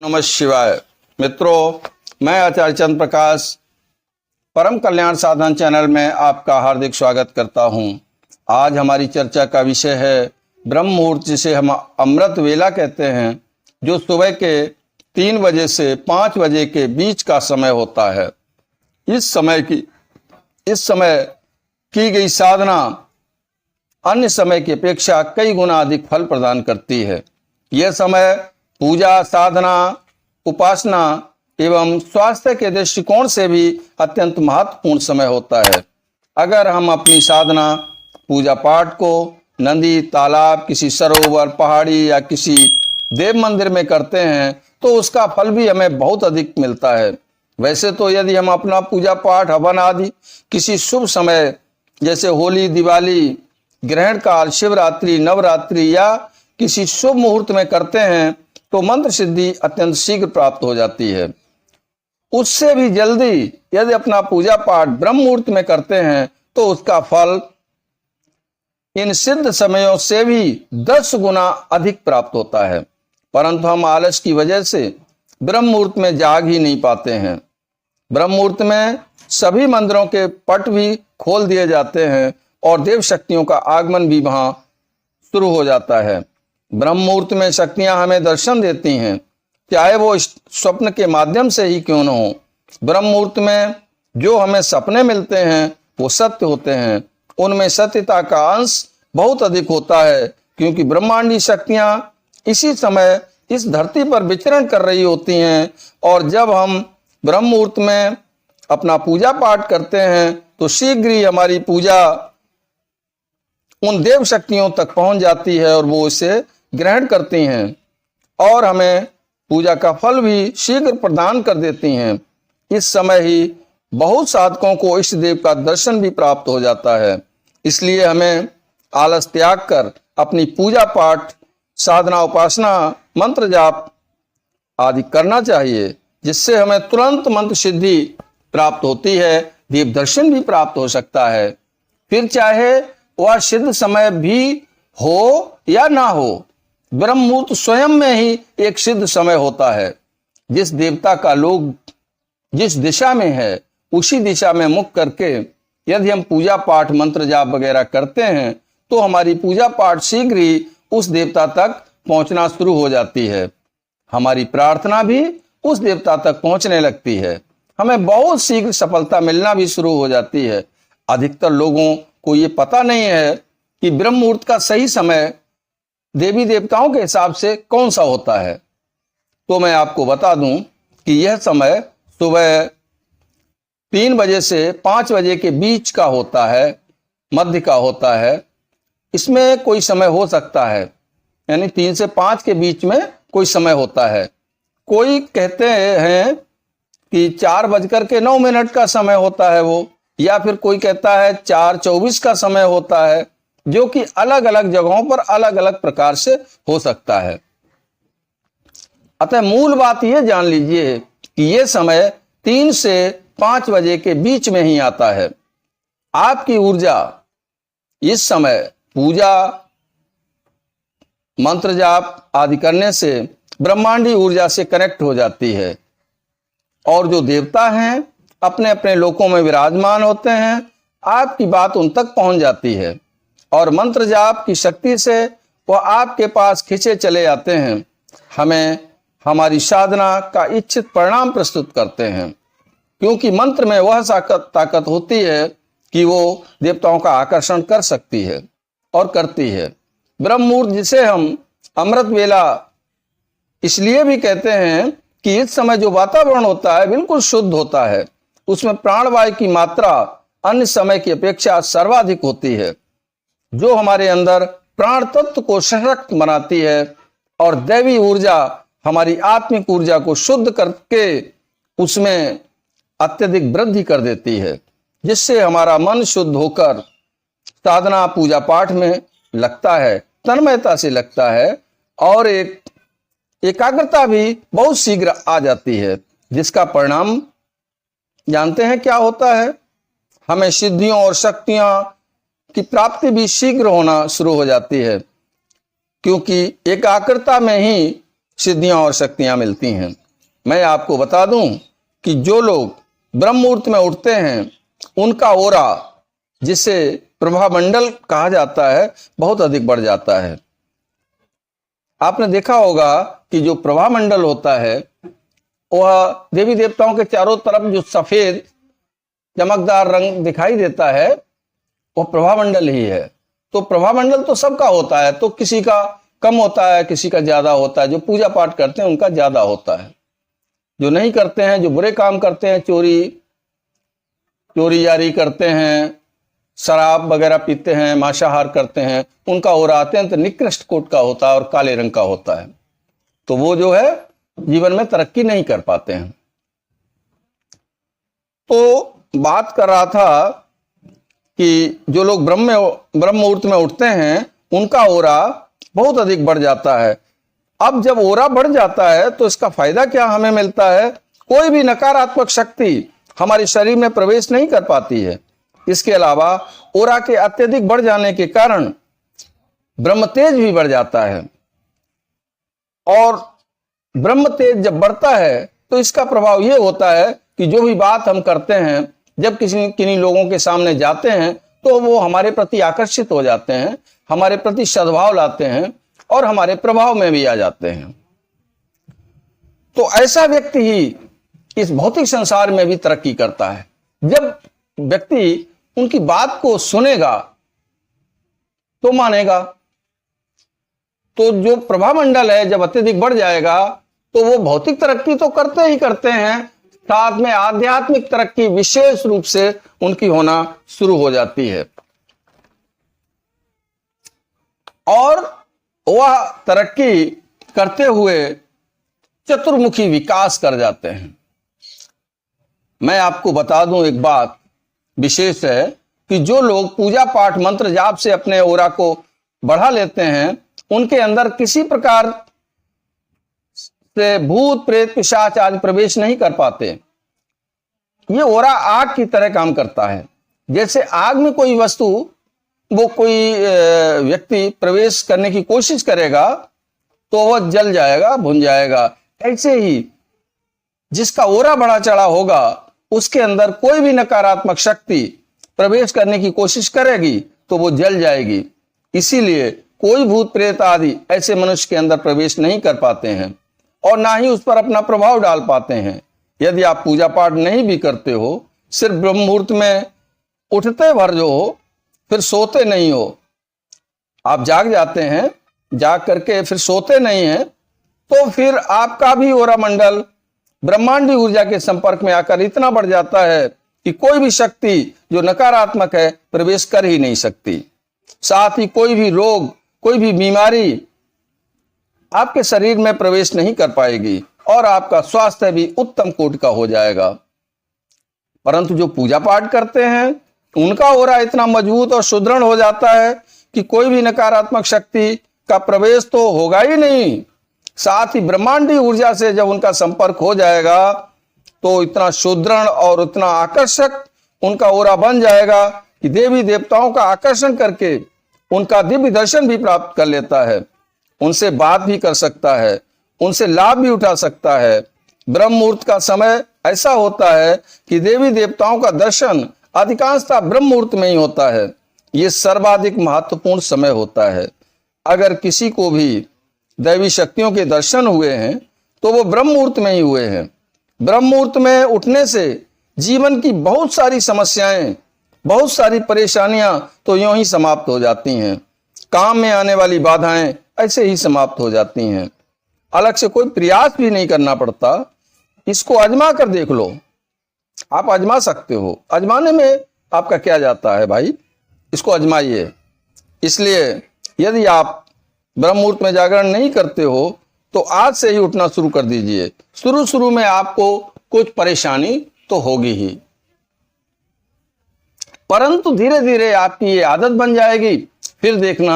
नमः शिवाय। मित्रों, मैं आचार्य चंद्र प्रकाश परम कल्याण साधन चैनल में आपका हार्दिक स्वागत करता हूं। आज हमारी चर्चा का विषय है ब्रह्म मुहूर्त, जिसे हम अमृत वेला कहते हैं, जो सुबह के 3 बजे से 5 बजे के बीच का समय होता है। इस समय की गई साधना अन्य समय की अपेक्षा कई गुना अधिक फल प्रदान करती है। यह समय पूजा, साधना, उपासना एवं स्वास्थ्य के दृष्टिकोण से भी अत्यंत महत्वपूर्ण समय होता है। अगर हम अपनी साधना, पूजा पाठ को नदी, तालाब, किसी सरोवर, पहाड़ी या किसी देव मंदिर में करते हैं तो उसका फल भी हमें बहुत अधिक मिलता है। वैसे तो यदि हम अपना पूजा पाठ, हवन आदि किसी शुभ समय जैसे होली, दिवाली, ग्रहण काल, शिवरात्रि, नवरात्रि या किसी शुभ मुहूर्त में करते हैं तो मंत्र सिद्धि अत्यंत शीघ्र प्राप्त हो जाती है। उससे भी जल्दी यदि अपना पूजा पाठ ब्रह्म मुहूर्त में करते हैं तो उसका फल इन सिद्ध समयों से भी 10 गुना अधिक प्राप्त होता है। परंतु हम आलस की वजह से ब्रह्म मुहूर्त में जाग ही नहीं पाते हैं। ब्रह्म मुहूर्त में सभी मंदिरों के पट भी खोल दिए जाते हैं और देव शक्तियों का आगमन भी वहां शुरू हो जाता है। ब्रह्म मुहूर्त में शक्तियां हमें दर्शन देती हैं, चाहे वो स्वप्न के माध्यम से ही क्यों न हो। ब्रह्म मुहूर्त में जो हमें सपने मिलते हैं वो सत्य होते हैं। उनमें सत्यता का अंश बहुत अधिक होता है, क्योंकि ब्रह्मांडी शक्तियां इसी समय इस धरती पर विचरण कर रही होती हैं। और जब हम ब्रह्म मुहूर्त में अपना पूजा पाठ करते हैं तो शीघ्र ही हमारी पूजा उन देव शक्तियों तक पहुंच जाती है और वो इसे ग्रहण करती हैं और हमें पूजा का फल भी शीघ्र प्रदान कर देती हैं। इस समय ही बहुत साधकों को इष्ट देव का दर्शन भी प्राप्त हो जाता है। इसलिए हमें आलस त्याग कर अपनी पूजा पाठ, साधना, उपासना, मंत्र जाप आदि करना चाहिए, जिससे हमें तुरंत मंत्र सिद्धि प्राप्त होती है, देव दर्शन भी प्राप्त हो सकता है। फिर चाहे वह सिद्ध समय भी हो या ना हो, ब्रह्म मुहूर्त स्वयं में ही एक सिद्ध समय होता है। जिस देवता का लोग जिस दिशा में है उसी दिशा में मुख करके यदि हम पूजा पाठ, मंत्र जाप वगैरह करते हैं तो हमारी पूजा पाठ शीघ्र ही उस देवता तक पहुंचना शुरू हो जाती है। हमारी प्रार्थना भी उस देवता तक पहुंचने लगती है। हमें बहुत शीघ्र सफलता मिलना भी शुरू हो जाती है। अधिकतर लोगों को ये पता नहीं है कि ब्रह्म मुहूर्त का सही समय देवी देवताओं के हिसाब से कौन सा होता है। तो मैं आपको बता दूं कि यह समय सुबह 3 बजे से 5 बजे के बीच का होता है, मध्य का होता है। इसमें कोई समय हो सकता है, यानी 3 से 5 के बीच में कोई समय होता है। कोई कहते हैं कि 4:09 का समय होता है वो, या फिर कोई कहता है 4:24 का समय होता है, जो कि अलग अलग जगहों पर अलग अलग प्रकार से हो सकता है। अतः मूल बात यह जान लीजिए कि यह समय 3 से 5 बजे के बीच में ही आता है। आपकी ऊर्जा इस समय पूजा, मंत्र जाप आदि करने से ब्रह्मांडी ऊर्जा से कनेक्ट हो जाती है और जो देवता हैं अपने अपने लोकों में विराजमान होते हैं। आपकी बात उन तक पहुंच जाती है और मंत्र जाप की शक्ति से वह आपके पास खींचे चले आते हैं, हमें हमारी साधना का इच्छित परिणाम प्रस्तुत करते हैं। क्योंकि मंत्र में वह ताकत होती है कि वो देवताओं का आकर्षण कर सकती है और करती है। ब्रह्म मुहूर्त, जिसे हम अमृत वेला इसलिए भी कहते हैं कि इस समय जो वातावरण होता है बिल्कुल शुद्ध होता है। उसमें प्राणवायु की मात्रा अन्य समय की अपेक्षा सर्वाधिक होती है, जो हमारे अंदर प्राण तत्व को सशक्त बनाती है और दैवी ऊर्जा हमारी आत्मिक ऊर्जा को शुद्ध करके उसमें अत्यधिक वृद्धि कर देती है, जिससे हमारा मन शुद्ध होकर साधना, पूजा पाठ में लगता है, तन्मयता से लगता है और एक एकाग्रता भी बहुत शीघ्र आ जाती है, जिसका परिणाम जानते हैं क्या होता है। हमें सिद्धियों और शक्तियां की प्राप्ति भी शीघ्र होना शुरू हो जाती है, क्योंकि एकाग्रता में ही सिद्धियां और शक्तियां मिलती हैं। मैं आपको बता दूं कि जो लोग ब्रह्म मुहूर्त में उठते हैं उनका ओरा, जिसे प्रभामंडल कहा जाता है, बहुत अधिक बढ़ जाता है। आपने देखा होगा कि जो प्रभामंडल होता है वह देवी देवताओं के चारों तरफ जो सफेद चमकदार रंग दिखाई देता है वह प्रभामंडल ही है। तो प्रभामंडल तो सबका होता है, तो किसी का कम होता है, किसी का ज्यादा होता है। जो पूजा पाठ करते हैं उनका ज्यादा होता है, जो नहीं करते हैं, जो बुरे काम करते हैं, चोरी यारी करते हैं, शराब वगैरह पीते हैं, मांसाहार करते हैं, उनका ओरा अत्यंत निकृष्ट कोट का होता है और काले रंग का होता है। तो वो जो है जीवन में तरक्की नहीं कर पाते हैं। तो बात कर रहा था कि जो लोग ब्रह्म मुहूर्त में उठते हैं उनका ओरा बहुत अधिक बढ़ जाता है। अब जब ओरा बढ़ जाता है तो इसका फायदा क्या हमें मिलता है? कोई भी नकारात्मक शक्ति हमारे शरीर में प्रवेश नहीं कर पाती है। इसके अलावा ओरा के अत्यधिक बढ़ जाने के कारण ब्रह्म तेज भी बढ़ जाता है, और ब्रह्म तेज जब बढ़ता है तो इसका प्रभाव यह होता है कि जो भी बात हम करते हैं, जब किन्हीं लोगों के सामने जाते हैं तो वो हमारे प्रति आकर्षित हो जाते हैं, हमारे प्रति सद्भाव लाते हैं और हमारे प्रभाव में भी आ जाते हैं। तो ऐसा व्यक्ति ही इस भौतिक संसार में भी तरक्की करता है। जब व्यक्ति उनकी बात को सुनेगा तो मानेगा। तो जो प्रभामंडल है जब अत्यधिक बढ़ जाएगा तो वो भौतिक तरक्की तो करते ही करते हैं, साथ में आध्यात्मिक तरक्की विशेष रूप से उनकी होना शुरू हो जाती है, और वह तरक्की करते हुए चतुर्मुखी विकास कर जाते हैं। मैं आपको बता दूं, एक बात विशेष है कि जो लोग पूजा पाठ मंत्र जाप से अपने ओरा को बढ़ा लेते हैं, उनके अंदर किसी प्रकार से भूत प्रेत पिशाच आदि प्रवेश नहीं कर पाते। ये ओरा आग की तरह काम करता है। जैसे आग में कोई वस्तु, वो कोई व्यक्ति प्रवेश करने की कोशिश करेगा तो वह जल जाएगा, भुन जाएगा। ऐसे ही जिसका ओरा बढ़ा चढ़ा होगा उसके अंदर कोई भी नकारात्मक शक्ति प्रवेश करने की कोशिश करेगी तो वो जल जाएगी। इसीलिए कोई भूत प्रेत आदि ऐसे मनुष्य के अंदर प्रवेश नहीं कर पाते हैं और ना ही उस पर अपना प्रभाव डाल पाते हैं। यदि आप पूजा पाठ नहीं भी करते हो, सिर्फ ब्रह्म मुहूर्त में उठते भर जो हो, फिर सोते नहीं हो, आप जाग जाते हैं, जाग करके फिर सोते नहीं हैं, तो फिर आपका भी ओरा मंडल ब्रह्मांडी ऊर्जा के संपर्क में आकर इतना बढ़ जाता है कि कोई भी शक्ति जो नकारात्मक है प्रवेश कर ही नहीं सकती। साथ ही कोई भी रोग, कोई भी बीमारी आपके शरीर में प्रवेश नहीं कर पाएगी और आपका स्वास्थ्य भी उत्तम कोटि का हो जाएगा। परंतु जो पूजा पाठ करते हैं उनका ओरा इतना मजबूत और सुदृढ़ हो जाता है कि कोई भी नकारात्मक शक्ति का प्रवेश तो होगा ही नहीं। साथ ही ब्रह्मांडी ऊर्जा से जब उनका संपर्क हो जाएगा तो इतना सुदृढ़ और इतना आकर्षक उनका ओरा बन जाएगा कि देवी देवताओं का आकर्षण करके उनका दिव्य दर्शन भी प्राप्त कर लेता है, उनसे बात भी कर सकता है, उनसे लाभ भी उठा सकता है। ब्रह्म मुहूर्त का समय ऐसा होता है कि देवी देवताओं का दर्शन अधिकांशतः ब्रह्म मुहूर्त में ही होता है। ये सर्वाधिक महत्वपूर्ण समय होता है। अगर किसी को भी दैवी शक्तियों के दर्शन हुए हैं तो वो ब्रह्म मुहूर्त में ही हुए हैं। ब्रह्म मुहूर्त में उठने से जीवन की बहुत सारी समस्याएं, बहुत सारी परेशानियां तो यूं ही समाप्त हो जाती हैं। काम में आने वाली बाधाएं ऐसे ही समाप्त हो जाती हैं। अलग से कोई प्रयास भी नहीं करना पड़ता। इसको आजमा कर देख लो, आप आजमा सकते हो। आजमाने में आपका क्या जाता है भाई, इसको आजमाइए। इसलिए यदि आप ब्रह्म मुहूर्त में जागरण नहीं करते हो तो आज से ही उठना शुरू कर दीजिए। शुरू में आपको कुछ परेशानी तो होगी ही, परंतु धीरे धीरे आपकी ये आदत बन जाएगी। फिर देखना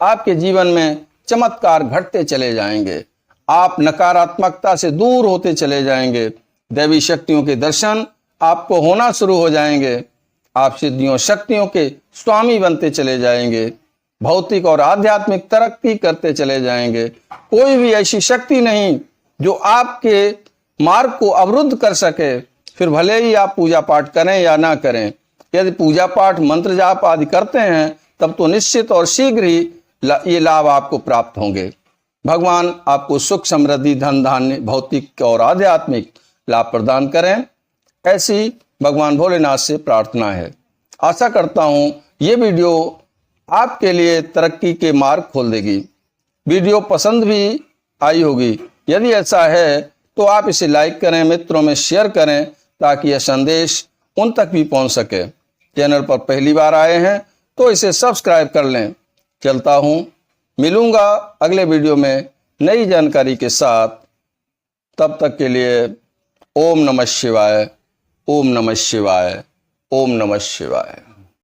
आपके जीवन में चमत्कार घटते चले जाएंगे। आप नकारात्मकता से दूर होते चले जाएंगे। दैवी शक्तियों के दर्शन आपको होना शुरू हो जाएंगे। आप सिद्धियों शक्तियों के स्वामी बनते चले जाएंगे। भौतिक और आध्यात्मिक तरक्की करते चले जाएंगे। कोई भी ऐसी शक्ति नहीं जो आपके मार्ग को अवरुद्ध कर सके। फिर भले ही आप पूजा पाठ करें या ना करें, यदि पूजा पाठ मंत्र जाप आदि करते हैं तब तो निश्चित और शीघ्र ही ये लाभ आपको प्राप्त होंगे। भगवान आपको सुख, समृद्धि, धन धान्य, भौतिक और आध्यात्मिक लाभ प्रदान करें, ऐसी भगवान भोलेनाथ से प्रार्थना है। आशा करता हूँ ये वीडियो आपके लिए तरक्की के मार्ग खोल देगी। वीडियो पसंद भी आई होगी। यदि ऐसा है तो आप इसे लाइक करें, मित्रों में शेयर करें ताकि यह संदेश उन तक भी पहुंच सके। चैनल पर पहली बार आए हैं तो इसे सब्सक्राइब कर लें। चलता हूं, मिलूंगा अगले वीडियो में नई जानकारी के साथ। तब तक के लिए ओम नमः शिवाय, ओम नमः शिवाय, ओम नमः शिवाय।